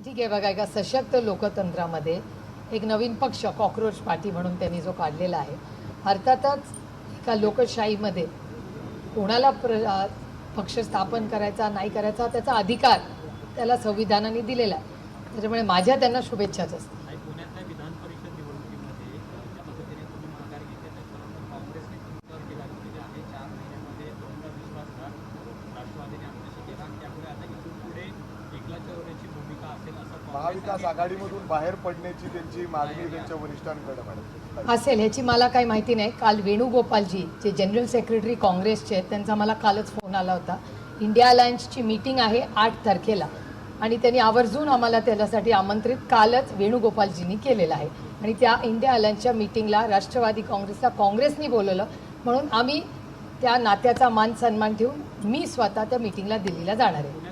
ठीक आहे बघा, एका सशक्त लोकतंत्रामध्ये एक नवीन पक्ष कॉक्रोच पार्टी म्हणून त्यांनी जो काढलेला आहे, अर्थातच एका लोकशाहीमध्ये कोणाला पक्ष स्थापन करायचा नाही करायचा त्याचा अधिकार त्याला संविधानाने दिलेला आहे. त्याच्यामुळे माझ्या त्यांना शुभेच्छाच असतात. पुण्यातल्या विधान परिषद निवडणुकीमध्ये ज्या पद्धतीने तुम्ही माघार घेतली त्याच्यानंतर काँग्रेसने तुमच्यावर केला की जे आहे 4 महिन्यामध्ये दोनदा विश्वासघात राष्ट्रवादीने आमच्याशी केला आणि त्यामुळे आता इथून पुढे एकला चौऱ्याची भूमिका असेल असं महाविकास आघाडीमधून बाहेर पडण्याची त्यांची मागणी त्यांच्या वरिष्ठांकडे मॅडम असेल ह्याची मला काही माहिती नाही. काल वेणुगोपालजी जे जनरल सेक्रेटरी काँग्रेसचे आहेत त्यांचा मला कालच फोन आला होता. इंडिया अलायन्सची मीटिंग आहे 8 तारखेला आणि त्यांनी आवर्जून आम्हाला त्याच्यासाठी आमंत्रित कालच वेणुगोपालजींनी केलेलं आहे आणि त्या इंडिया अलायन्सच्या मीटिंगला राष्ट्रवादी काँग्रेसला काँग्रेसनी बोलवलं म्हणून आम्ही त्या नात्याचा मान सन्मान ठेवून मी स्वतः त्या मीटिंगला दिल्लीला जाणार आहे.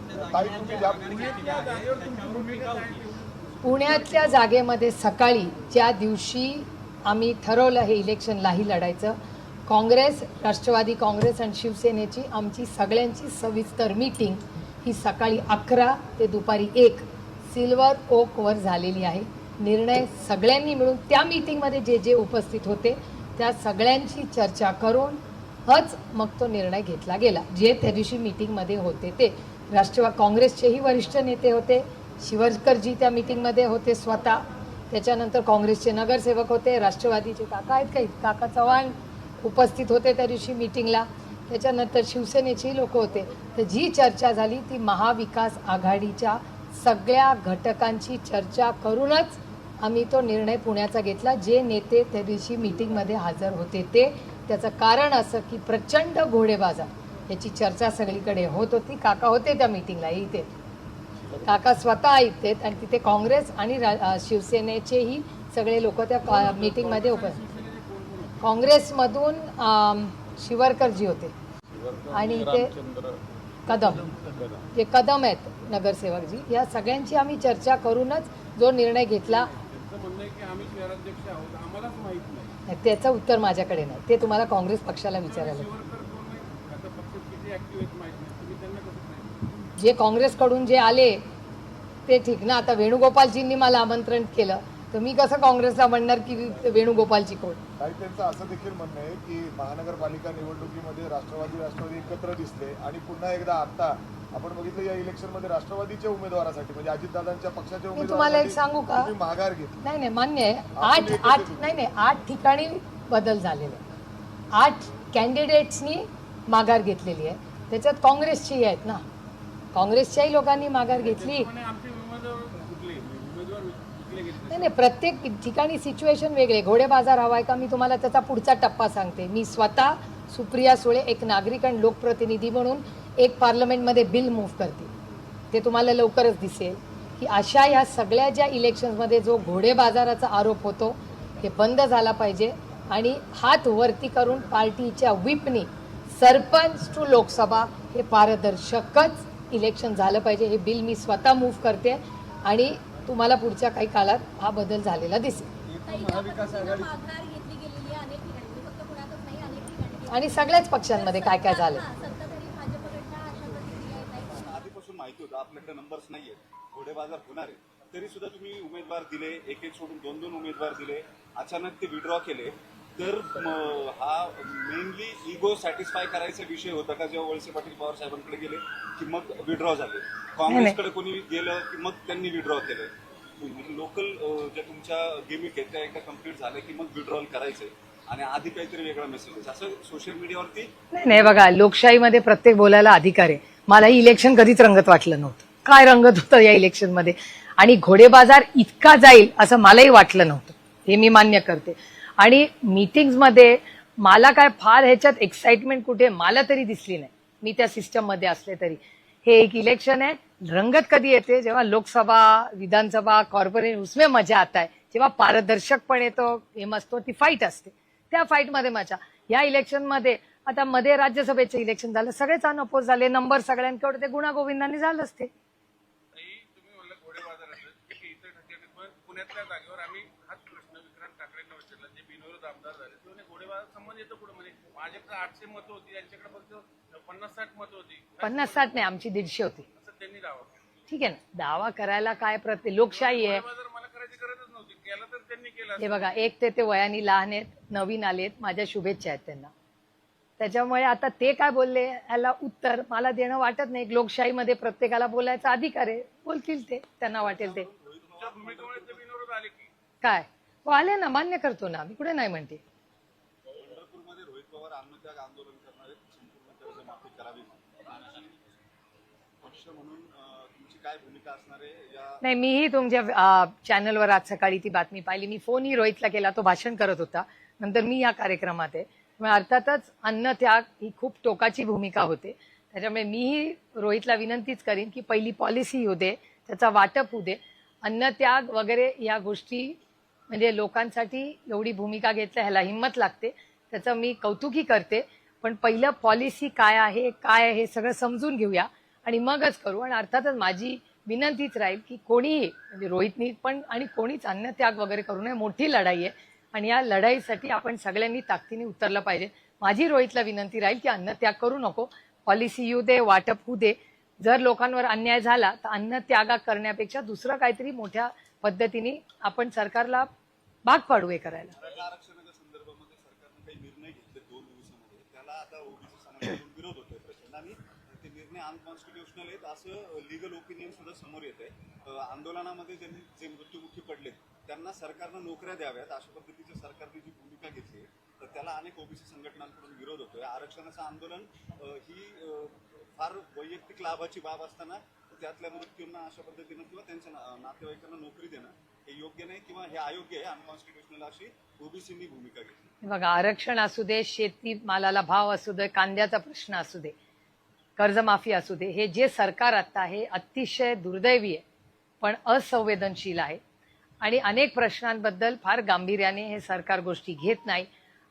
पुण्यातल्या जागेमध्ये सकाळी ज्या दिवशी आम्ही ठरवलं हे इलेक्शनलाही लढायचं, काँग्रेस, राष्ट्रवादी काँग्रेस आणि शिवसेनेची आमची सगळ्यांची सविस्तर मीटिंग ही सकाळी 11 ते दुपारी 1 सिल्वर ओकवर झालेली आहे. निर्णय सगळ्यांनी मिळून त्या मीटिंगमध्ये जे जे उपस्थित होते त्या सगळ्यांची चर्चा करून मग तो निर्णय घेतला गेला. जे त्या दिवशी मीटिंगमध्ये होते ते काँग्रेसचेही वरिष्ठ नेते होते, शिवरकरजी त्या मीटिंगमध्ये होते स्वतः, त्याच्यानंतर काँग्रेसचे नगरसेवक होते, राष्ट्रवादीचे काका आहेत काही काका चव्हाण उपस्थित होते त्या दिवशी मीटिंगला, त्याच्यानंतर शिवसेनेचेही लोक होते. तर जी चर्चा झाली ती महाविकास आघाडीच्या सगळ्या घटकांची चर्चा करूनच आम्ही तो निर्णय पुण्याचा घेतला. जे नेते त्या दिवशी मीटिंगमध्ये हजर होते ते त्याचं कारण असं की प्रचंड घोडेबाजार याची चर्चा सगळीकडे होत होती. काका होते त्या मीटिंगला, इथे काका स्वतः आहेत आणि तिथे काँग्रेस आणि शिवसेनेचेही सगळे लोक त्या मीटिंगमध्ये उपस्थित. काँग्रेसमधून शिवरकरजी होते आणि ते कदम आहेत नगरसेवकजी. या सगळ्यांची आम्ही चर्चा करूनच जो निर्णय घेतला. त्याचं उत्तर माझ्याकडे नाही, ते तुम्हाला काँग्रेस पक्षाला विचारायला. जे काँग्रेसकडून जे आले ते ठीक ना. आता वेणुगोपालजींनी मला आमंत्रण केलं तर मी कसं काँग्रेसला म्हणणार की वेणुगोपालजी कोण. काही त्यांचं असं देखील म्हणणं आहे की महानगरपालिका निवडणुकीमध्ये राष्ट्रवादी एकत्र दिसले आणि पुन्हा एकदा आता आपण बघितलं या इलेक्शनमध्ये राष्ट्रवादीच्या उमेदवारासाठी म्हणजे अजितदादांच्या पक्षाच्या मी तुम्हाला एक सांगू का, माघार घेतली. नाही मान्य आहे. 8 ठिकाणी बदल झालेले, 8 कॅन्डिडेट्सनी माघार घेतलेली आहे. त्याच्यात काँग्रेसचेही आहेत ना, काँग्रेसच्याही लोकांनी माघार घेतली. नाही, प्रत्येक ठिकाणी सिच्युएशन वेगळे. घोडेबाजार हवाय का, मी तुम्हाला त्याचा पुढचा टप्पा सांगते. मी स्वतः सुप्रिया सुळे एक नागरिक आणि लोकप्रतिनिधी म्हणून एक पार्लमेंटमध्ये बिल मूव्ह करते. ते तुम्हाला लवकरच दिसेल की अशा ह्या सगळ्या ज्या इलेक्शन्समध्ये जो घोडेबाजाराचा आरोप होतो हे बंद झाला पाहिजे आणि हात वरती करून पार्टीच्या व्हिपनी सरपंच टू लोकसभा हे पारदर्शकच इलेक्शन झालं पाहिजे. हे बिल मी स्वतः मूव्ह करते आणि तुम्हाला पुढच्या काही काळात हा बदल झालेला दिसेल. आणि सगळ्याच पक्षांमध्ये काय काय झालं. आधीपासून माहिती होतं आपल्याकडे नंबर्स नाहीये, घोडेबाजार होणार आहे, तरी सुद्धा तुम्ही उमेदवार दिले, एक सोडून 2 उमेदवार दिले, अचानक ते विड्रॉ केले. तर हा मेनली इगो सॅटिस्फाय करायचा विषय होता का जेव्हा वळसे पाटील पवार साहेबांकडे गेले की मग विड्रॉ झाले, काँग्रेसकडे कोणी गेलं की मग त्यांनी विड्रॉ केलं. म्हणजे लोकल ज्या तुमच्या गेमिक आहेत त्या एकदा कम्प्लीट झाल्या की मग विड्रॉल करायचंय आणि आधी काहीतरी वेगळा मेसेज असं सोशल मीडियावरती. नाही बघा, लोकशाहीमध्ये प्रत्येक बोलायला अधिकार आहे. मला ही इलेक्शन कधीच रंगत वाटलं नव्हतं. काय रंगत होतं या इलेक्शनमध्ये आणि घोडेबाजार इतका जाईल असं मलाही वाटलं नव्हतं, हे मी मान्य करते. आणि मीटिंग्समध्ये मला काय फार ह्याच्यात एक्साइटमेंट कुठे मला तरी दिसली नाही. मी त्या सिस्टममध्ये असले तरी हे एक इलेक्शन आहे. रंगत कधी येते जेव्हा लोकसभा, विधानसभा, कॉर्पोरेशन उसमें मजा आता है. जेव्हा पारदर्शकपणे येतो, फेम असतो, ती फाईट असते. त्या फाईटमध्ये मजा. या इलेक्शनमध्ये आता मध्ये राज्यसभेचं इलेक्शन झालं, सगळेच अनअपोज झाले, नंबर सगळ्यांकडे ते गुणागोविंदांनी झालं असते. पुण्यातल्या जागेवर आम्ही हाच प्रश्न विक्रांत ठाकरेंना विचारला, जे बिनविरोध आमदार झाले ते घोडेबाजार संबंध येतो पुढे. म्हणजे माझ्याकडे 800 मतं होती, यांच्याकडे फक्त 50-60 मतं होती. 50-60 नाही, आमची 150 होती. असं त्यांनी दावा केला. ठीक आहे ना, दावा करायला काय लोकशाही आहे. घोडेबाजार मला करायची गरजच नव्हती, केलं तर त्यांनी केलं. हे बघा, एक ते वयाने लहान आहेत, नवीन आलेत, माझ्या शुभेच्छा आहेत त्यांना. त्याच्यामुळे आता ते काय बोलले याला उत्तर मला देणं वाटत नाही. लोकशाहीमध्ये प्रत्येकाला बोलायचा अधिकार आहे, बोलतील ते, त्यांना वाटेल ते. तुमच्या भूमिकेमुळे ते बिनविरोध आले की काय हो, आले ना, मान्य करतो ना, मी कुठे नाही म्हणते. पंढरपूरमध्ये रोहित पवार अन्नत्याग आंदोलन करणारे संपूर्ण कर्जमाफी करावी पक्ष म्हणून तुमची काय भूमिका असणार आहे या? नाही, मीही तुमच्या चॅनलवर आज सकाळी ती बातमी पाहिली. मी फोनही रोहितला केला, तो भाषण करत होता. नंतर मी या कार्यक्रमात आहे. अर्थातच अन्नत्याग ही खूप टोकाची भूमिका होते. त्याच्यामुळे मीही रोहितला विनंतीच करीन की पहिली पॉलिसी होऊ दे, त्याचा वाटप होऊ दे. अन्नत्याग वगैरे या गोष्टी म्हणजे लोकांसाठी एवढी भूमिका घेतल्या, ह्याला हिंमत लागते, त्याचं मी कौतुकी करते. पण पहिलं पॉलिसी काय आहे हे सगळं समजून घेऊया आणि मगच करू. आणि अर्थातच माझी विनंतीच राहील की कोणीही म्हणजे रोहितनी पण आणि कोणीच अन्नत्याग वगैरे करू नये. मोठी लढाई आहे आणि या लढाईसाठी आपण सगळ्यांनी ताकदीने उतरलं पाहिजे. माझी रोहितला विनंती राहील की अन्नत्याग करू नको, पॉलिसी येऊ दे, वाटप होऊ दे. जर लोकांवर अन्याय झाला तर अन्नत्याग करण्यापेक्षा दुसरं काहीतरी मोठ्या पद्धतीने आपण सरकारला भाग पाडू हे करायला. आरक्षणाच्या संदर्भामध्ये सरकारने काही निर्णय घेतले 2 दिवसामध्ये, त्याला आता ओबीसी समाजातून विरोध होतोय प्रचंड आणि ते निर्णय अनकॉन्स्टिट्युशनल आहेत असं लिगल ओपिनियन सुद्धा समोर येत आहे. आंदोलनामध्ये ज्यांनी जे मृत्युमुखी पडलेत त्यांना सरकारनं नोकऱ्या द्याव्यात अशा पद्धतीच्या सरकारने जी भूमिका घेतली तर त्याला अनेक ओबीसी संघटनांकडून विरोध होतोय. आरक्षणाचं आंदोलन ही फार वैयक्तिक लाभाची बाब असताना त्यातल्या मृत्यूंना अशा पद्धतीनं किंवा त्यांच्या नातेवाईकांना नोकरी देणं हे योग्य नाही किंवा हे अयोग्य आहे, अनकॉन्स्टिट्युशनल अशी ओबीसीनी भूमिका घेतली. बघा, आरक्षण असू दे, शेती मालाला भाव असू दे, कांद्याचा प्रश्न असू दे, कर्जमाफी असू दे, हे जे सरकार आता आहे अतिशय दुर्दैवी आहे पण असंवेदनशील आहे आणि अनेक प्रश्नांबद्दल फार गांभीर्याने हे सरकार गोष्टी घेत नाही.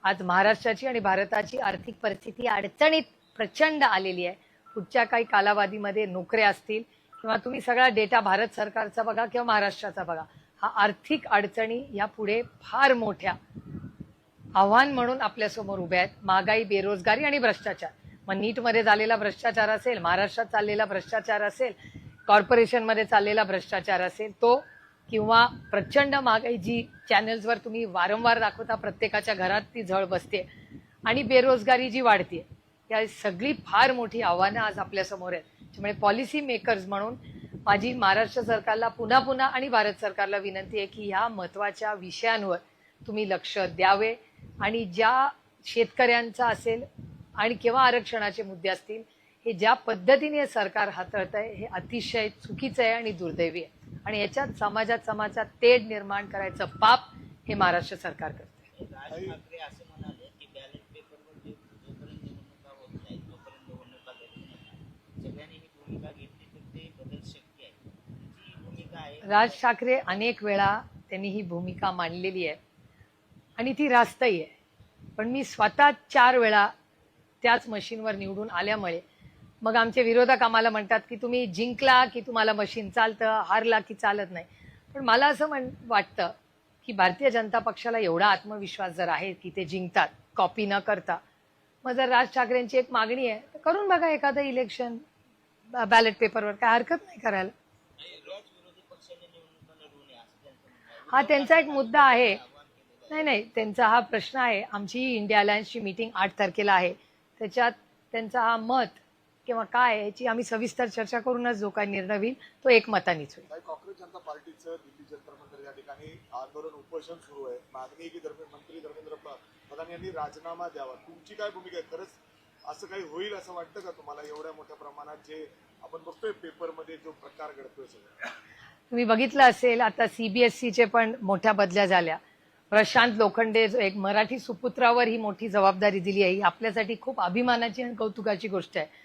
आज महाराष्ट्राची आणि भारताची आर्थिक परिस्थिती अडचणीत प्रचंड आलेली आहे. पुढच्या काही कालावधीमध्ये नोकऱ्या असतील किंवा तुम्ही सगळा डेटा भारत सरकारचा बघा किंवा महाराष्ट्राचा बघा, हा आर्थिक अडचणी या पुढे फार मोठ्या आव्हान म्हणून आपल्यासमोर उभ्या आहेत. महागाई, बेरोजगारी आणि भ्रष्टाचार. मग नीटमध्ये झालेला भ्रष्टाचार असेल, महाराष्ट्रात चाललेला भ्रष्टाचार असेल, कॉर्पोरेशनमध्ये चाललेला भ्रष्टाचार असेल तो, किंवा प्रचंड महागाई जी चॅनल्सवर तुम्ही वारंवार दाखवता, प्रत्येकाच्या घरात ती झळ बसते, आणि बेरोजगारी जी वाढते, या सगळी फार मोठी आव्हानं आज आपल्यासमोर आहेत. त्यामुळे पॉलिसी मेकर्स म्हणून माझी महाराष्ट्र सरकारला पुन्हा पुन्हा आणि भारत सरकारला विनंती आहे की ह्या महत्त्वाच्या विषयांवर तुम्ही लक्ष द्यावे आणि ज्या शेतकऱ्यांचा असेल आणि किंवा आरक्षणाचे मुद्दे असतील, हे ज्या पद्धतीने सरकार हाताळत आहे हे अतिशय चुकीचं आहे आणि दुर्दैवी आहे. आणि याच्यात समाजात तेढ निर्माण करायचं पाप हे महाराष्ट्र सरकार करते. राज ठाकरे असं म्हणाले की बॅलेट पेपरवर जोपर्यंत निवडणुका होत नाहीत तोपर्यंत निवडणुका लढू नका. सगळ्यांनी ही भूमिका घेतली तर ते बदल शक्य आहे. ही भूमिका आहे. राज ठाकरे अनेक वेळा त्यांनी ही भूमिका मांडलेली आहे आणि ती रास्तही आहे. पण मी स्वतः 4 वेळा त्याच मशीनवर निवडून आल्यामुळे मग आमचे विरोधक आम्हाला म्हणतात की तुम्ही जिंकला की तुम्हाला मशीन चालतं, हारला की चालत नाही. पण मला असं वाटतं की भारतीय जनता पक्षाला एवढा आत्मविश्वास जर आहे की ते जिंकतात कॉपी न करता, मग जर राज ठाकरेंची एक मागणी आहे तर करून बघा एखादं इलेक्शन बॅलेट पेपरवर, काय हरकत नाही करायला. बऱ्याच विरोधी पक्षांनी निवडणुका लढवू नये असं त्यांचं म्हणणं आहे. हा त्यांचा एक मुद्दा आहे. नाही, त्यांचा हा प्रश्न आहे. आमची इंडिया अलायन्सची मीटिंग 8 तारखेला आहे, त्याच्यात त्यांचा हा मत किंवा काय याची आम्ही सविस्तर चर्चा करूनच जो काय निर्णय होईल तो एकमतानेच होईल. काँग्रेस जनता पार्टीचं दिल्ली जंतर मंतर या ठिकाणी आंदोलन उपोषण सुरू आहे. मागणी आहे की मंत्री धर्मेंद्र प्रधान यांनी राजीनामा द्यावा. तुमची काय भूमिका आहे? खरंच असं काही होईल असं वाटतं का तुम्हाला? एवढ्या मोठ्या प्रमाणात जे आपण बघतोय पेपरमध्ये जो प्रकार घडतोय सगळं, तुम्ही बघितलं असेल आता CBSEचे पण मोठ्या बदल्या झाल्या. प्रशांत लोखंडे जो एक मराठी सुपुत्रावर ही मोठी जबाबदारी दिली आहे, ही आपल्यासाठी खूप अभिमानाची आणि कौतुकाची गोष्ट आहे.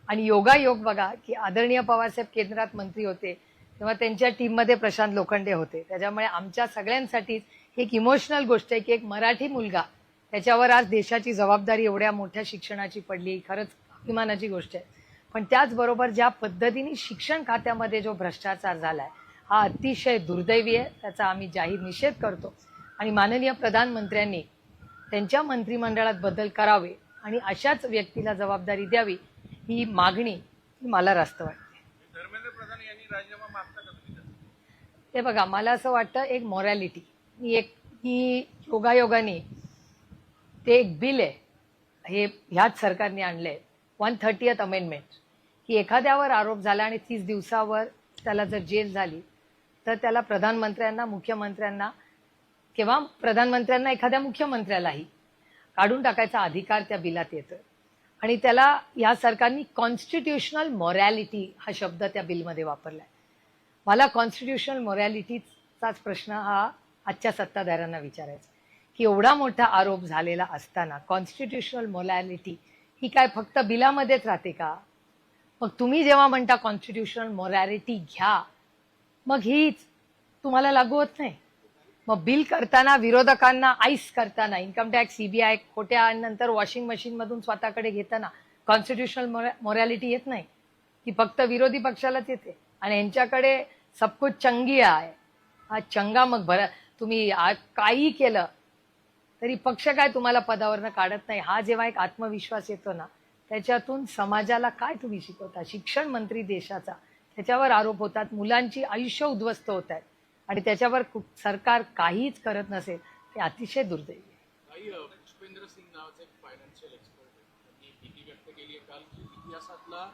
आणि योगायोग बघा की आदरणीय पवारसाहेब केंद्रात मंत्री होते तेव्हा त्यांच्या टीममध्ये प्रशांत लोखंडे होते. त्याच्यामुळे आमच्या सगळ्यांसाठीच एक इमोशनल गोष्ट आहे की एक मराठी मुलगा त्याच्यावर आज देशाची जबाबदारी एवढ्या मोठ्या शिक्षणाची पडली, खरंच अभिमानाची गोष्ट आहे. पण त्याचबरोबर ज्या पद्धतीने शिक्षण खात्यामध्ये जो भ्रष्टाचार झालाय हा अतिशय दुर्दैवी आहे, त्याचा आम्ही जाहीर निषेध करतो. आणि माननीय प्रधानमंत्र्यांनी त्यांच्या मंत्रिमंडळात बदल करावे आणि अशाच व्यक्तीला जबाबदारी द्यावी ही मागणी मला रास्त वाटते. धर्मेंद्र प्रधान यांनी राजीनामा मागता का तुम्ही त्याचा? ते बघा, मला असं वाटतं एक मॉरॅलिटी ही योगायोगाने ते एक बिल आहे, हे ह्याच सरकारने आणलंय 130th अमेंडमेंट, की एखाद्यावर आरोप झाला आणि 30 दिवसावर त्याला जर जेल झाली तर त्याला प्रधानमंत्र्यांना, मुख्यमंत्र्यांना किंवा प्रधानमंत्र्यांना एखाद्या मुख्यमंत्र्यालाही काढून टाकायचा अधिकार त्या बिलात येतो. आणि त्याला या सरकारने कॉन्स्टिट्यूशनल मॉरॅलिटी हा शब्द त्या बिलमध्ये वापरलाय. मला कॉन्स्टिट्यूशनल मॉरॅलिटीचाच प्रश्न हा आजच्या सत्ताधाऱ्यांना विचारायचा, की एवढा मोठा आरोप झालेला असताना कॉन्स्टिट्यूशनल मॉरॅलिटी ही काय फक्त बिलामध्येच राहते का? मग तुम्ही जेव्हा म्हणता कॉन्स्टिट्यूशनल मॉरॅलिटी घ्या, मग हीच तुम्हाला लागू होत नाही. मग बिल करताना विरोधकांना आईस करताना, इन्कम टॅक्स, सीबीआय, खोट्या नंतर वॉशिंग मशीन मधून स्वतःकडे घेताना कॉन्स्टिट्यूशनल मॉरॅलिटी येत नाही, ती फक्त विरोधी पक्षालाच येते. आणि यांच्याकडे सब कुछ चंगिया आहे. हा चंगा मग तुम्ही काही केलं तरी पक्ष काय तुम्हाला पदावरनं काढत नाही. हा जेव्हा एक आत्मविश्वास येतो ना, त्याच्यातून समाजाला काय तुम्ही शिकवता? शिक्षण मंत्री देशाचा, त्याच्यावर आरोप होतात, मुलांची आयुष्य उद्ध्वस्त होत आहेत आणि त्याच्यावर सरकार काहीच करत नसेल, ते अतिशय दुर्दैवी आहे. काही पुष्पेंद्र सिंग नावाचे एक फायनान्शियल एक्सपर्ट आहे, त्यांनी भीती व्यक्त केली आहे काल की इतिहासातला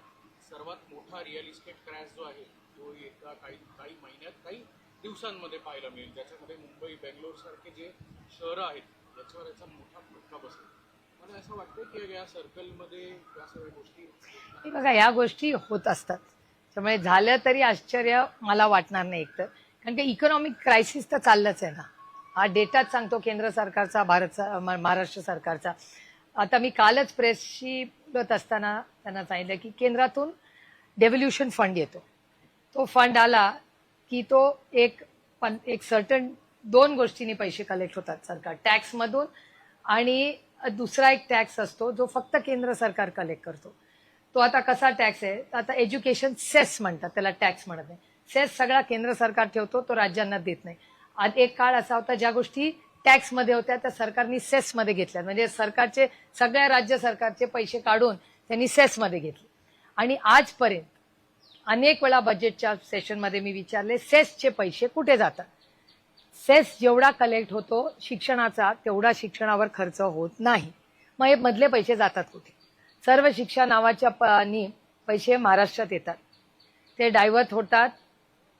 सर्वात मोठा रिअल इस्टेट क्रॅश जो आहे तो एका काही महिन्यात, काही दिवसांमध्ये पाहायला मिळेल, ज्याच्यामध्ये मुंबई, बेंगलोर सारखे जे शहरं आहेत याच्यावर याचा मोठा फटका बसेल. मला असं वाटतं की या सर्कलमध्ये या सगळ्या गोष्टी हे बघा, या गोष्टी होत असतात, त्यामुळे झालं तरी आश्चर्य मला वाटणार नाही. एकतर कारण की इकॉनॉमिक क्रायसिस तर चाललंच आहे ना, हा डेटाच सांगतो केंद्र सरकारचा, महाराष्ट्र सरकारचा. आता मी कालच प्रेसशी बोलत असताना त्यांना सांगितलं की केंद्रातून डेव्होल्युशन फंड येतो, तो फंड आला की तो एक सर्टन 2 गोष्टींनी पैसे कलेक्ट होतात सरकार, टॅक्समधून, आणि दुसरा एक टॅक्स असतो जो फक्त केंद्र सरकार कलेक्ट करतो. तो आता कसा टॅक्स आहे, आता एज्युकेशन सेस म्हणतात त्याला, टॅक्स म्हणत नाही. सेस सगळा केंद्र सरकार ठेवतो, तो राज्यांना देत नाही. आज एक काळ असा होता ज्या गोष्टी टॅक्समध्ये होत्या त्या सरकारनी सेसमध्ये घेतल्या, म्हणजे सरकारचे सगळ्या राज्य सरकारचे पैसे काढून त्यांनी सेसमध्ये घेतले. आणि आजपर्यंत अनेक वेळा बजेटच्या सेशनमध्ये मी विचारले, सेसचे पैसे कुठे जातात? सेस जेवढा कलेक्ट होतो शिक्षणाचा, तेवढा शिक्षणावर खर्च होत नाही. मग हे मधले पैसे जातात कुठे? सर्व शिक्षा नावाच्या पैसे महाराष्ट्रात येतात, ते डायव्हर्ट होतात.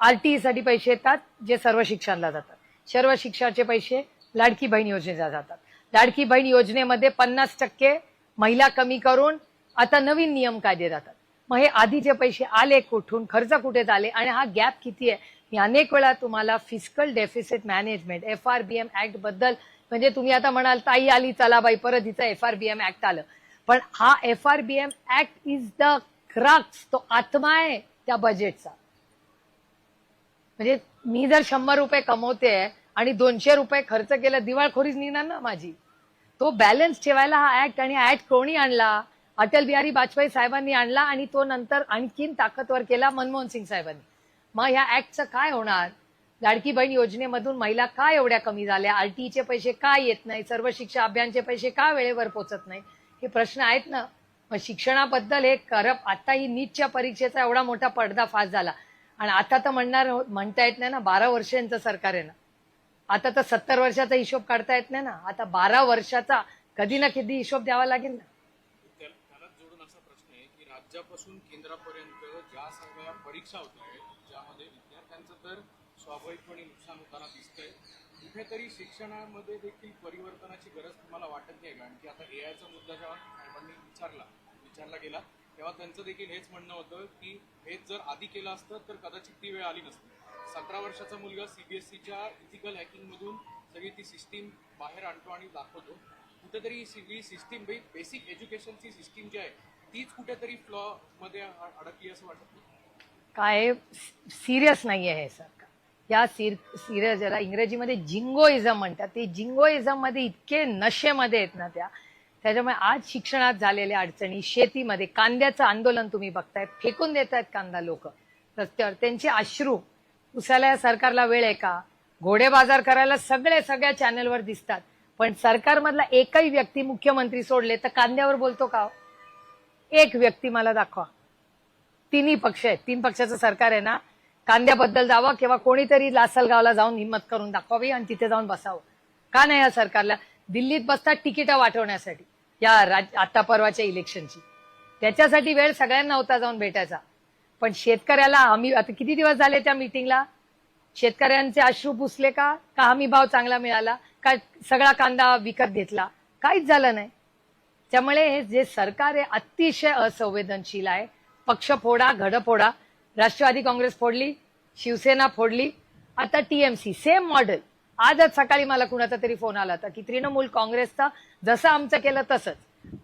आरटीईसाठी पैसे येतात जे सर्व शिक्षणाला जातात. सर्व शिक्षणाचे पैसे लाडकी बहीण योजनेला जातात. लाडकी बहीण योजनेमध्ये 50% महिला कमी करून आता नवीन नियम कायदे जातात. मग हे आधीचे पैसे आले कुठून, खर्च कुठे झाले, आणि हा गॅप किती आहे? मी अनेक वेळा तुम्हाला fiscal deficit management, FRBM act बद्दल, म्हणजे तुम्ही आता म्हणाल ताई आली चला बाई परत हिचं FRBM ऍक्ट आलं, पण हा FRBM act is the crux, तो आत्मा आहे त्या बजेटचा. म्हणजे मी जर 100 रुपये कमवते आणि 200 रुपये खर्च केला, दिवाळखोरीच निघणार ना माझी. तो बॅलन्स ठेवायला हा ऍक्ट, आणि ऍक्ट कोणी आणला? अटल बिहारी वाजपेयी साहेबांनी आणला, आणि तो नंतर आणखीन ताकदवर केला मनमोहन सिंग साहेबांनी. मग ह्या ऍक्टचं काय होणार? लाडकी बहीण योजनेमधून महिला का एवढ्या कमी झाल्या? आरटीईचे पैसे का येत नाही? सर्व शिक्षा अभियानचे पैसे का वेळेवर पोहोचत नाही? हे प्रश्न आहेत ना. मग शिक्षणाबद्दल हे आता ही नीटच्या परीक्षेचा एवढा मोठा पर्दाफाश झाला, आणि आता तर म्हणता येत नाही ना, 12 वर्षांचं सरकार आहे ना, आता तर 70 वर्षाचा हिशोब काढता येत नाही ना, आता 12 वर्षाचा कधी ना कधी हिशोब द्यावा लागेल ना. त्यालाच जोडून असा प्रश्न आहे की राज्यापासून केंद्रापर्यंत ज्या सगळ्या परीक्षा होत आहेत ज्यामध्ये विद्यार्थ्यांचं तर स्वाभाविकपणे नुकसान होताना दिसतंय, कुठेतरी शिक्षणामध्ये देखील परिवर्तनाची गरज तुम्हाला वाटत नाही का? आणखी आता एआयचा मुद्दा जेव्हा साहेबांनी विचारला गेला तेव्हा त्यांचं देखील हेच म्हणणं होतं की हेच जर आधी केलं असतं तर कदाचित ती वेळ आली नसती. 17 वर्षाचा मुलगा CBSEच्या इथिकल हॅकिंगमधून सगळी ती सिस्टीम बाहेर आणतो आणि दाखवतो. कुठेतरी सगळी सिस्टीम, बेसिक एज्युकेशनची सिस्टीम जी आहे तीच कुठेतरी फ्लॉ मध्ये अडकली असं वाटत नाही. काय सिरियस नाहीये हे सरकार. या सिरियस, ज्याला इंग्रजीमध्ये जिंगोइझम म्हणतात, ते जिंगोइझम मध्ये इतके नशेमध्ये आहेत ना त्याच्यामुळे आज शिक्षणात झालेल्या अडचणी, शेतीमध्ये कांद्याचं आंदोलन तुम्ही बघतायत, फेकून देत आहेत कांदा लोक रस्त्यावर, त्यांचे अश्रू पुसायला या सरकारला वेळ आहे का? घोडे बाजार करायला सगळ्या चॅनलवर दिसतात, पण सरकारमधला एकही व्यक्ती, मुख्यमंत्री सोडले, तर कांद्यावर बोलतो का? एक व्यक्ती मला दाखवा. 3 पक्ष आहेत, 3 पक्षाचं सरकार आहे ना, कांद्याबद्दल जावं किंवा कोणीतरी लासलगावला जाऊन हिंमत करून दाखवावी आणि तिथे जाऊन बसावं. का नाही या सरकारला? दिल्लीत बसतात तिकीटं वाटवण्यासाठी या आता परवाच्या इलेक्शनची. त्याच्यासाठी वेळ सगळ्यांना होता जाऊन भेटायचा. पण शेतकऱ्याला आम्ही आता किती दिवस झाले त्या मीटिंगला? शेतकऱ्यांचे अश्रू पुसले का हमी भाव चांगला मिळाला का सगळा कांदा विकत घेतला? काहीच झालं नाही. त्यामुळे हे जे सरकार आहे अतिशय असंवेदनशील आहे. पक्ष फोडा, घड फोडा. राष्ट्रवादी काँग्रेस फोडली, शिवसेना फोडली, आता टीएमसी सेम मॉडेल. आजच सकाळी मला कुणाचा तरी फोन आला होता की तृणमूल काँग्रेसचा जसं आमचं केलं तसंच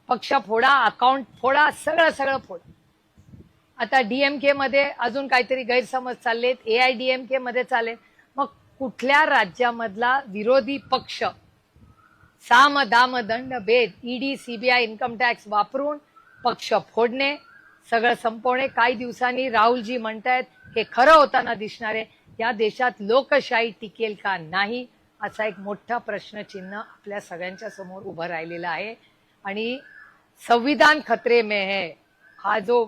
पक्ष फोडा, अकाउंट फोडा, सगळं फोडा. आता डीएमके मध्ये अजून काहीतरी गैरसमज चाललेत, AIDMK मध्ये चालेल. मग कुठल्या राज्यामधला विरोधी पक्ष साम दाम दंड भेद ED CBI इन्कम टॅक्स वापरून पक्ष फोडणे, सगळं संपवणे. काही दिवसांनी राहुलजी म्हणतायत हे खरं होताना दिसणार आहे. या देशात लोकशाही टिकेल का नाही असा एक मोठा प्रश्नचिन्ह आपल्या सगळ्यांच्या समोर उभं राहिलेला आहे. आणि संविधान खतरे में है हा जो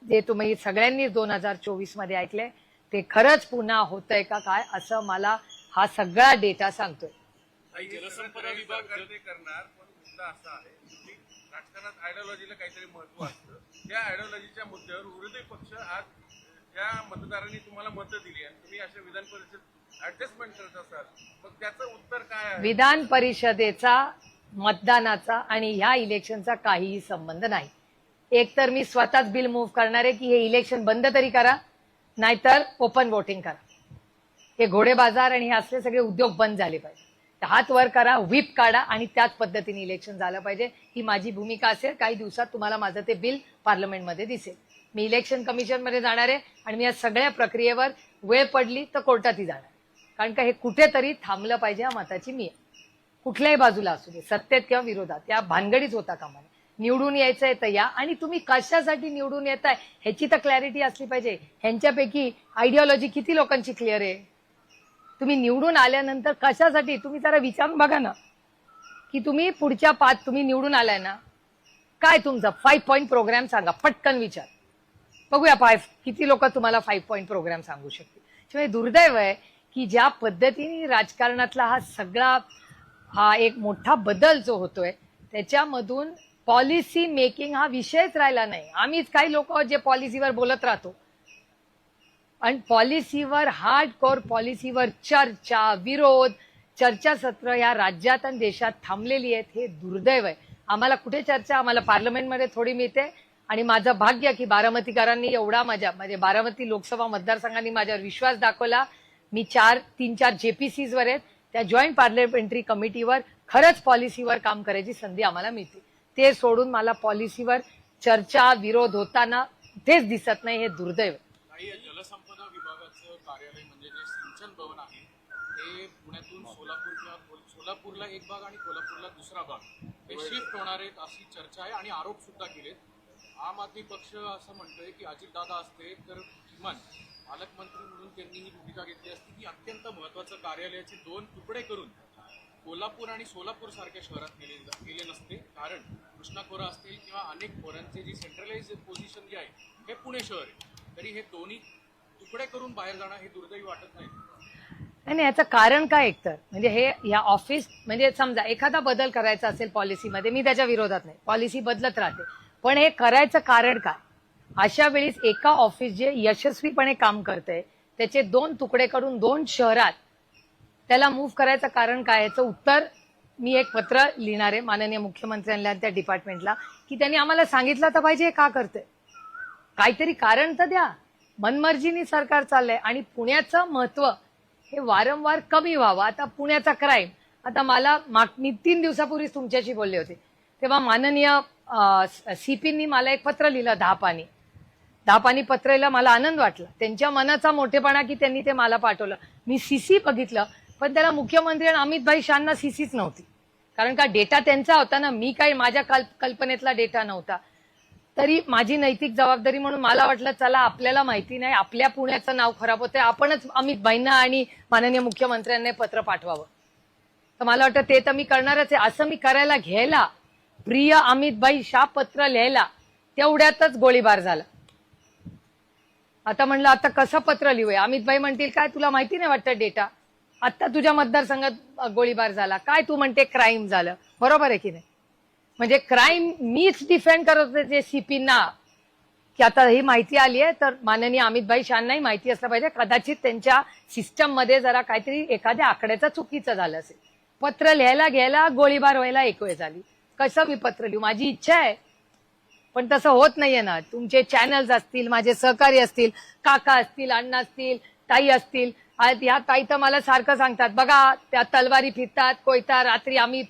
जे तुम्ही सगळ्यांनी 2024 मध्ये ऐकले ते खरंच पुन्हा होतंय का काय असं मला हा सगळा डेटा सांगतोय. जलसंपदा विभाग करणार, पण मुद्दा असा आहे की राजकारणात आयडिओलॉजीला काहीतरी महत्व असतं. त्या आयडिओलॉजीच्या मुद्द्यावर विरोधी पक्ष आज ज्या मतदारांनी तुम्हाला मतं दिली आणि तुम्ही अशा विधान परिषद ऍडजस्टमेंट करत असाल, मग त्याचं उत्तर काय आहे? विधान परिषदेचा मतदानाचा आणि ह्या इलेक्शनचा काहीही संबंध नाही. एक तर मी स्वतःच बिल मूव्ह करणार आहे की हे इलेक्शन बंद तरी करा, नाहीतर ओपन वोटिंग करा. हे घोडे बाजार आणि हे असले सगळे उद्योग बंद झाले पाहिजे. हात वर करा, व्हीप काढा आणि त्याच पद्धतीने इलेक्शन झालं पाहिजे. ही माझी भूमिका असेल. काही दिवसात तुम्हाला माझं ते बिल पार्लमेंटमध्ये दिसेल. मी इलेक्शन कमिशनमध्ये जाणार आहे आणि मी या सगळ्या प्रक्रियेवर वेळ पडली तर कोर्टातही जाणार. कारण का हे कुठेतरी थांबलं पाहिजे या मताची मी कुठल्याही बाजूला असू दे, सत्तेत किंवा विरोधात, या भानगडीच होता कामा नये. निवडून यायचंय तर या, आणि तुम्ही कशासाठी निवडून येताय ह्याची तर क्लॅरिटी असली पाहिजे. ह्यांच्यापैकी आयडिओलॉजी किती लोकांची क्लिअर आहे? तुम्ही निवडून आल्यानंतर कशासाठी तुम्ही जरा विचारून बघा ना की तुम्ही पुढच्या तुम्ही निवडून आलाय ना, काय तुमचा 5 पॉईंट प्रोग्राम सांगा. पटकन विचार बघूया किती लोक तुम्हाला 5 पॉईंट प्रोग्राम सांगू शकतील. शिवाय दुर्दैव आहे की ज्या पद्धतीने राजकारणातला हा एक मोठा बदल जो होतोय त्याच्यामधून पॉलिसी मेकिंग हा विषयच राहिला नाही. आम्हीच काही लोक जे पॉलिसीवर बोलत राहतो आणि पॉलिसीवर हार्ड कोर पॉलिसीवर चर्चा, विरोध, चर्चासत्र या राज्यात आणि देशात थांबलेली आहेत. हे दुर्दैव आहे. आम्हाला कुठे चर्चा? आम्हाला पार्लमेंटमध्ये थोडी मिळते. आणि माझं भाग्य की बारामतीकरांनी एवढा म्हणजे बारामती लोकसभा मतदारसंघांनी माझ्यावर विश्वास दाखवला. मी 3-4 JPCs वर आहेत. त्या जॉईंट पार्लमेंटरी कमिटीवर खरंच पॉलिसीवर काम करायची संधी आम्हाला मिळते. ते सोडून मला पॉलिसीवर चर्चा, विरोध होताना तेच दिसत नाही. हे दुर्दैव. जलसंपदा विभागाचं कार्यालय म्हणजे जे सिंचन भवन आहे ते पुण्यातून सोलापूरला एक भाग आणि कोल्हापूरला दुसरा भाग हे शिफ्ट होणार आहेत अशी चर्चा आहे आणि आरोप सुद्धा केलेत. आम आदमी पक्ष असं म्हणतोय की अजितदादा असते तर किमान पालकमंत्री म्हणून त्यांनी ही भूमिका घेतली असती की अत्यंत महत्वाचं कार्यालयाचे 2 तुकडे करून कोल्हापूर आणि सोलापूर सारख्या शहरात केले नसते. कारण कृष्णा खोरा असतील किंवा अनेक खोऱ्यांचे जी सेंट्रलाइज पोझिशन जी आहे हे पुणे शहर आहे. तरी हे दोन्ही तुकडे करून बाहेर जाणं हे दुर्दैवी वाटत नाही? आणि याचं कारण काय? एकतर म्हणजे हे या ऑफिस म्हणजे समजा एखादा बदल करायचा असेल पॉलिसीमध्ये, मी त्याच्या विरोधात नाही, पॉलिसी बदलत राहते, पण हे करायचं कारण काय? अशा वेळीच एका ऑफिस जे यशस्वीपणे काम करतंय त्याचे 2 तुकडे करून 2 शहरात त्याला मूव्ह करायचं कारण काय? याचं उत्तर मी एक पत्र लिहिणार आहे माननीय मुख्यमंत्र्यांना त्या डिपार्टमेंटला की त्यांनी आम्हाला सांगितलं तर पाहिजे का करतंय. काहीतरी कारण तर द्या. मनमर्जीनी सरकार चाललंय आणि पुण्याचं महत्व हे वारंवार कमी व्हावं. आता पुण्याचा क्राईम, आता मी 3 दिवसापूर्वीच तुमच्याशी बोलले होते तेव्हा माननीय CPंनी मला एक पत्र लिहिलं 10 पानी पत्राला. मला आनंद वाटला त्यांच्या मनाचा मोठेपणा की त्यांनी ते मला पाठवलं. मी CC बघितलं पण त्याला मुख्यमंत्री आणि अमित भाई शाहना CCच नव्हती. कारण का डेटा त्यांचा होता ना, मी काही माझ्या कल्पनेतला डेटा नव्हता. तरी माझी नैतिक जबाबदारी म्हणून मला वाटलं चला आपल्याला माहिती नाही, आपल्या पुण्याचं नाव खराब होतंय, आपणच अमित भाईंना आणि माननीय मुख्यमंत्र्यांना पत्र पाठवावं. तर मला वाटतं ते तर मी करणारच आहे. असं मी करायला घ्यायला प्रिय अमित भाई शाह पत्र लिहायला तेवढ्यातच गोळीबार झाला. आता म्हणलं आता कसं पत्र लिहूया. अमित भाई म्हणतील काय तुला माहिती नाही वाटतं डेटा, आता तुझ्या मतदारसंघात गोळीबार झाला, काय तू म्हणते क्राईम झालं. बरोबर आहे की नाही? म्हणजे क्राईम मीच डिफेंड करत होते ते सीपींना की आता ही माहिती आली आहे तर माननीय अमित भाई शहांनाही माहिती असलं पाहिजे. कदाचित त्यांच्या सिस्टम मध्ये जरा काहीतरी एखाद्या आकड्याचं चुकीचं झालं असेल. पत्र लिहायला घ्यायला गोळीबार व्हायला एक वेळ झाली. कसं मी पत्र लिहू, माझी इच्छा आहे पण तसं होत नाहीये ना. तुमचे चॅनल्स असतील, माझे सहकारी असतील, काका असतील, अण्णा असतील, ताई असतील, ह्या ताई तर मला सारखं सांगतात बघा त्या तलवारी फिरतात कोयता, रात्री आम्ही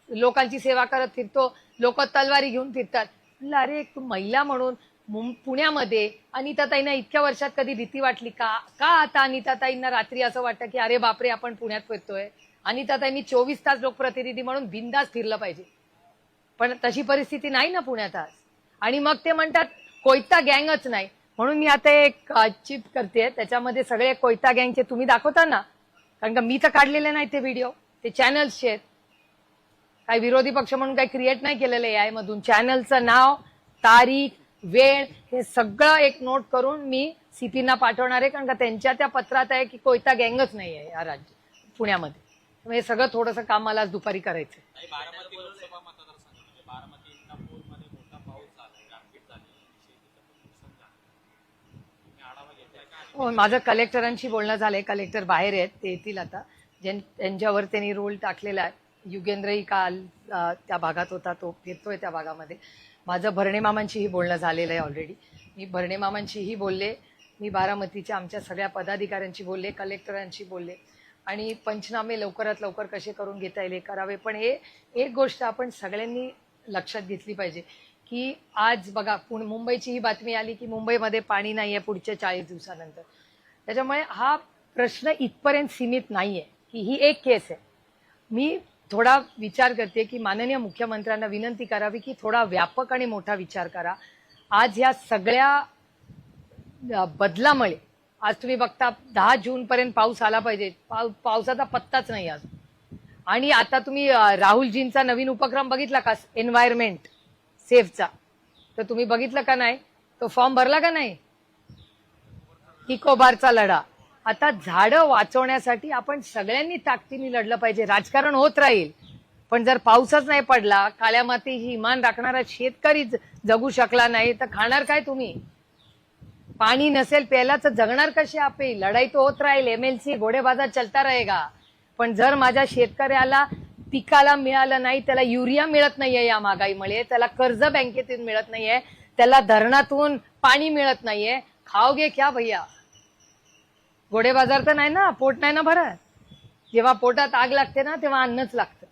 लोकांची सेवा करत फिरतो, लोक तलवारी घेऊन फिरतात. म्हणलं अरे तू महिला म्हणून पुण्यामध्ये अनिताताईंना इतक्या वर्षात कधी भीती वाटली का? का आता अनिताताईंना रात्री असं वाटतं की अरे बापरे आपण पुण्यात फिरतोय. अनिताताईंनी 24 तास लोकप्रतिनिधी म्हणून बिंदास फिरलं पाहिजे, पण तशी परिस्थिती नाही ना पुण्यात आज. आणि मग ते म्हणतात कोयता गँगच नाही. म्हणून मी आता एक चिप करते, त्याच्यामध्ये सगळे कोयता गँगचे तुम्ही दाखवता ना, कारण का मी तर काढलेले नाही ते व्हिडिओ, ते चॅनल्सचे आहेत. काही विरोधी पक्ष म्हणून काही क्रिएट नाही केलेलं आहे मधून. चॅनलचं नाव, तारीख, वेळ हे सगळं एक नोट करून मी सीपीना पाठवणार आहे, कारण का त्यांच्या त्या पत्रात आहे की कोयता गँगच नाही आहे या राज्य पुण्यामध्ये. हे सगळं थोडंसं काम मला आज दुपारी करायचं. बारामती लोकसभा मतदारसंघ म्हणजे बारामती इंदापूरमध्ये मोठा पाऊस झाला, गारपीट झाली, शेतीचं पण नुकसान झालं. तुम्ही आढावा घेताय का? हो, माझं कलेक्टरांशी बोलणं झालंय. कलेक्टर बाहेर आहेत, ते येतील आता. त्यांच्यावर त्यांनी रोल टाकलेला आहे. युगेंद्रही काल त्या भागात होता, तो फिरतोय त्या भागामध्ये. माझं भरणे मामांशीही बोलणं झालेलं आहे ऑलरेडी. मी भरणे मामांशीही बोलले, मी बारामतीच्या आमच्या सगळ्या पदाधिकाऱ्यांशी बोलले, कलेक्टरांशी बोलले. आणि पंचनामे लवकरात लवकर कसे करून घेता येईल हे करावे. पण हे एक गोष्ट आपण सगळ्यांनी लक्षात घेतली पाहिजे की आज बघा मुंबईची ही बातमी आली की मुंबईमध्ये पाणी नाहीये पुढच्या 40 दिवसानंतर. त्याच्यामुळे हा प्रश्न इथपर्यंत सीमित नाहीये की ही एक केस आहे. मी थोडा विचार करते की माननीय मुख्यमंत्र्यांना विनंती करावी की थोडा व्यापक आणि मोठा विचार करा. आज या सगळ्या बदलामुळे आज तुम्ही बघता 10 जून पर्यंत पाऊस आला पाहिजे, पावसाचा पत्ताच नाही आज. आणि आता तुम्ही राहुलजींचा नवीन उपक्रम बघितला का एन्व्हायरमेंट सेफचा, तर तुम्ही बघितलं का नाही? तो फॉर्म भरला का नाही? इकोबारचा लढा. आता झाडं वाचवण्यासाठी आपण सगळ्यांनी ताकदीने लढलं पाहिजे. राजकारण होत राहील, पण जर पाऊसच नाही पडला, काळ्या मातीची इमान राखणारा शेतकरी जगू शकला नाही तर खाणार काय तुम्ही? पाणी नसेल प्यायला तर जगणार कसे आपे? लढाई तो होत राहील, एमएलसी घोडेबाजार चलता रहेगा. पण जर माझ्या शेतकऱ्याला पिकाला मिळालं नाही, त्याला युरिया मिळत नाहीये या महागाईमुळे, त्याला कर्ज बँकेतून मिळत नाहीये, त्याला धरणातून पाणी मिळत नाहीये, खाओगे क्या भैया? घोडेबाजार तर नाही ना, पोट नाही ना भरत. जेव्हा पोटात आग लागते ना तेव्हा अन्नच लागतं.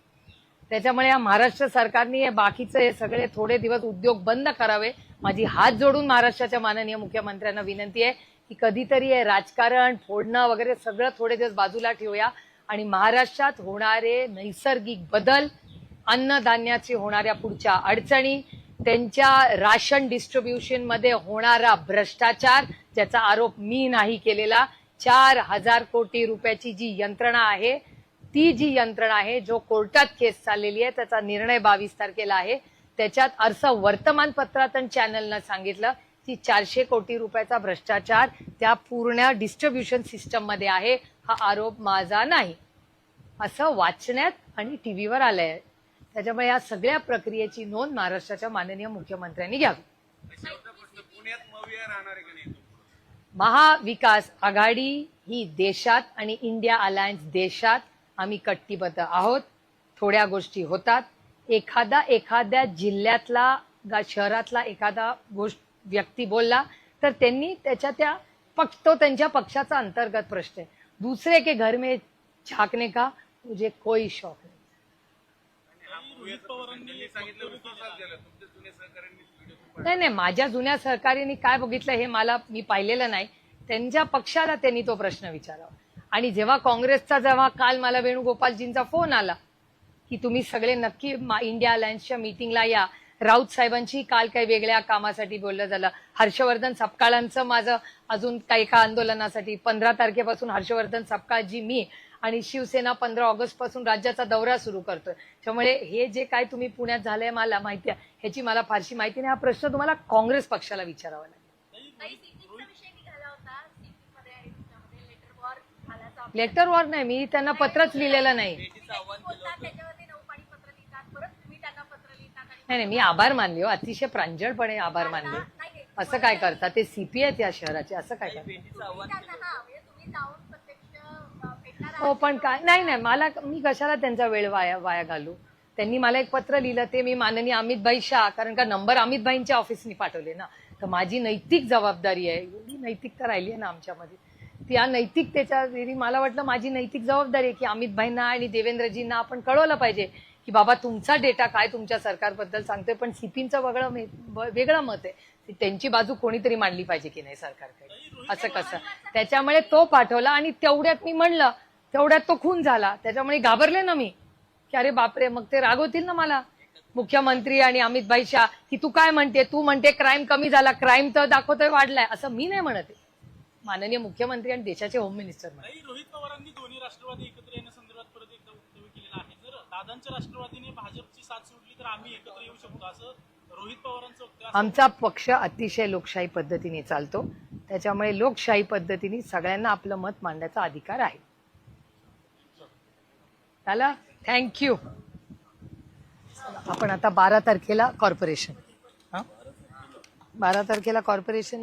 त्याच्यामुळे या महाराष्ट्र सरकारने हे बाकीचे हे सगळे थोडे दिवस उद्योग बंद करावे. माझी हात जोडून महाराष्ट्राच्या माननीय मुख्यमंत्र्यांना विनंती आहे की कधीतरी हे राजकारण फोडणं वगैरे सगळं थोडे दिवस बाजूला ठेवूया आणि महाराष्ट्रात होणारे नैसर्गिक बदल, अन्नधान्याची होणाऱ्या पुढच्या अडचणी, त्यांच्या राशन डिस्ट्रीब्युशन मध्ये होणारा भ्रष्टाचार, ज्याचा आरोप मी नाही केलेला, 4,000 कोटी रुपयाची जी यंत्रणा आहे, ती जी यंत्रणा आहे, जो कोर्टात केस चाललेली आहे, त्याचा निर्णय 22 तारखेला आहे. त्याच्यात असं वर्तमानपत्रात आणि चॅनलनं सांगितलं की 400 कोटी रुपयाचा भ्रष्टाचार त्या पूर्ण डिस्ट्रीब्युशन सिस्टम मध्ये आहे. हा आरोप माझा नाही, असं वाचण्यात आणि टीव्हीवर आलंय. त्याच्यामुळे या सगळ्या प्रक्रियेची नोंद महाराष्ट्राच्या माननीय मुख्यमंत्र्यांनी घ्यावी. शेवटचा प्रश्न, पुण्यात मविया राहणार आहे की नाही? महाविकास आघाडी ही देशात आणि इंडिया अलायन्स देशात आम्ही कट्टीबद्ध आहोत. थोड्या गोष्टी होतात, एखाद्या जिल्ह्यातला शहरातला एखादा व्यक्ती बोलला तर त्यांनी त्याच्या तो त्यांच्या पक्षाचा अंतर्गत प्रश्न आहे. दूसरे के घर में झांकने का मुझे कोई शौक नहीं. नाही, माझ्या जुन्या सहकार्यांनी काय बघितलं हे मी पाहिलेलं नाही. त्यांच्या पक्षाला त्यांनी तो प्रश्न विचारावा. आणि जेव्हा काल मला वेणुगोपालजींचा फोन आला की तुम्ही सगळे नक्की इंडिया अलायन्सच्या मीटिंगला या, राऊत साहेबांची काल काही वेगळ्या कामासाठी बोललं झालं, हर्षवर्धन सपकाळांचं माझं अजून काही एका आंदोलनासाठी 15 तारखेपासून हर्षवर्धन सपकाळजी मी आणि शिवसेना 15 ऑगस्ट पासून राज्याचा दौरा सुरू करतोय. त्यामुळे हे जे काय तुम्ही पुण्यात झालंय मला माहिती आहे, ह्याची मला फारशी माहिती नाही. हा प्रश्न तुम्हाला काँग्रेस पक्षाला विचारावा लागेल. लेटरवर नाही, मी त्यांना पत्रच लिहिलेलं नाही. नाही, मी आभार मानले हो, अतिशय प्रांजळपणे आभार मानले. असं काय करता, ते सीपी आहेत या शहराचे, असं काय करता? हो पण काय नाही, मी कशाला त्यांचा वेळ वाया घालू. त्यांनी मला एक पत्र लिहिलं, ते मी माननीय अमितभाई शाह, कारण का नंबर अमितभाईंच्या ऑफिसनी पाठवले ना, तर माझी नैतिक जबाबदारी आहे, एवढी नैतिकता राहिली आहे ना आमच्यामध्ये, त्या नैतिकतेच्या वेळी मला वाटलं माझी नैतिक जबाबदारी आहे की अमितभाईंना आणि देवेंद्रजींना आपण कळवलं पाहिजे की बाबा तुमचा डेटा काय तुमच्या सरकारबद्दल सांगतोय, पण सीपींचं वेगळं मत आहे, त्यांची बाजू कोणीतरी मांडली पाहिजे की नाही सरकारकडे, असं कसं. त्याच्यामुळे तो पाठवला आणि तेवढ्यात मी म्हणलं, तेवढ्यात तो खून झाला. त्याच्यामुळे घाबरले ना मी की अरे बापरे, मग ते रागवतील ना मला मुख्यमंत्री आणि अमितभाई शाह की तू काय म्हणते, तू म्हणते क्राईम कमी झाला, क्राईम तर दाखवतोय वाढलाय, असं मी नाही म्हणत. माननीय मुख्यमंत्री आणि देशाचे होम मिनिस्टर म्हणते. रोहित पवारांनी दोन्ही राष्ट्रवादी एकत्र येण्यासंदर्भात परत एकदा वक्तव्य केलेलं आहे. जर दादांच्या राष्ट्रवादीने भाजपची साथ सोडली तर आम्ही एकत्र येऊ शकतो, असं रोहित पवारांचं वक्तव्य. आमचा पक्ष अतिशय लोकशाही पद्धतीने चालतो, त्याच्यामुळे लोकशाही पद्धतीने सगळ्यांना आपलं मत मांडण्याचा अधिकार आहे. चला, थँक्यू. आपण आता 12 तारखेला कॉर्पोरेशन 12 तारखेला कॉर्पोरेशन